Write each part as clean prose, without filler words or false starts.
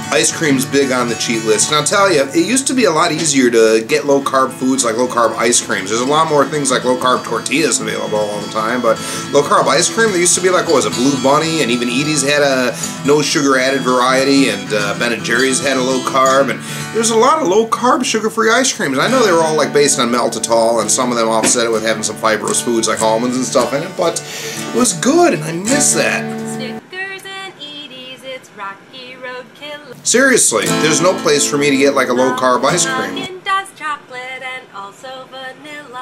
Ice cream's big on the cheat list. And I'll tell you, it used to be a lot easier to get low-carb foods like low-carb ice creams. There's a lot more things like low-carb tortillas available all the time, but low-carb ice cream, there used to be like, what was it, Blue Bunny, and even Edie's had a no-sugar-added variety, and Ben & Jerry's had a low-carb, and there's a lot of low-carb, sugar-free ice creams. I know they were all like based on maltitol, and some of them offset it with having some fibrous foods like almonds and stuff in it, but it was good, and I miss that. Seriously, there's no place for me to get like a low-carb ice cream.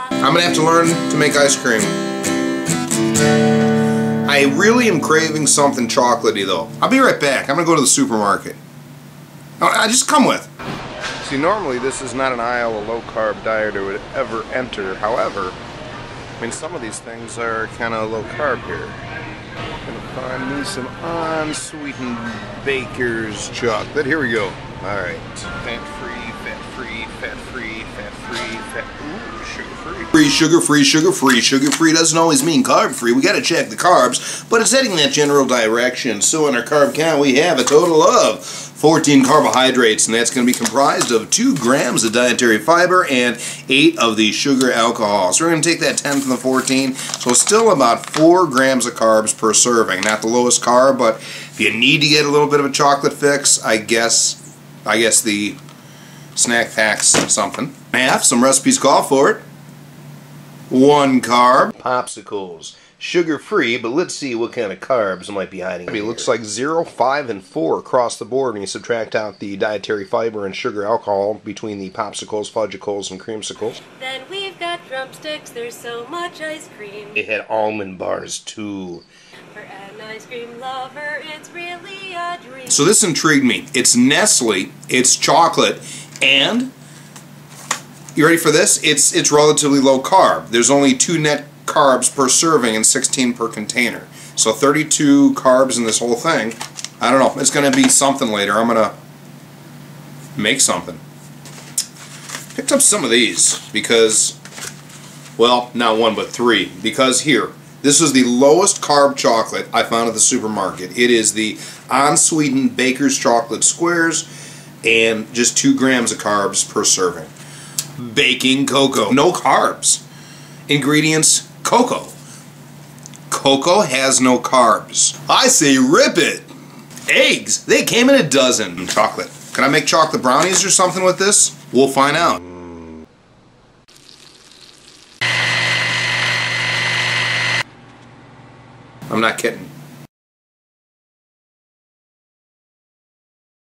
I'm gonna have to learn to make ice cream. I really am craving something chocolatey though. I'll be right back. I'm gonna go to the supermarket. Oh, just come with. See, normally this is not an aisle a low-carb dieter would ever enter. However, I mean, some of these things are kind of low-carb here. Gonna find me some unsweetened baker's chocolate. Here we go. Alright. Fat-free, fat-free, fat-free, fat-free, fat... Ooh, sugar-free. Free, sugar-free, sugar-free. Sugar-free doesn't always mean carb-free. We gotta check the carbs, but it's heading in that general direction. So in our carb count, we have a total of 14 carbohydrates, and that's going to be comprised of 2 grams of dietary fiber and 8 of the sugar alcohol. So we're going to take that 10 from the 14, so still about 4 grams of carbs per serving. Not the lowest carb, but if you need to get a little bit of a chocolate fix, I guess the snack pack's something. Some recipes call for it. 1 carb. Popsicles. Sugar-free, but let's see what kind of carbs might be hiding here. It looks like 0, 5, and 4 across the board when you subtract out the dietary fiber and sugar alcohol between the popsicles, fudgicles, and creamsicles. Then we've got drumsticks, there's so much ice cream. It had almond bars too. For an ice cream lover, it's really a dream. So this intrigued me. It's Nestle, it's chocolate, and you ready for this? It's relatively low carb. There's only 2 net carbs per serving and 16 per container. So 32 carbs in this whole thing. I don't know. It's going to be something later. I'm going to make something. Picked up some of these because, well, not 1 but 3. Because here, this is the lowest carb chocolate I found at the supermarket. It is the unsweetened Baker's Chocolate Squares and just 2 grams of carbs per serving. Baking cocoa. No carbs. Ingredients: cocoa. Cocoa has no carbs. I say rip it. Eggs. They came in a dozen. Chocolate. Can I make chocolate brownies or something with this? We'll find out. I'm not kidding.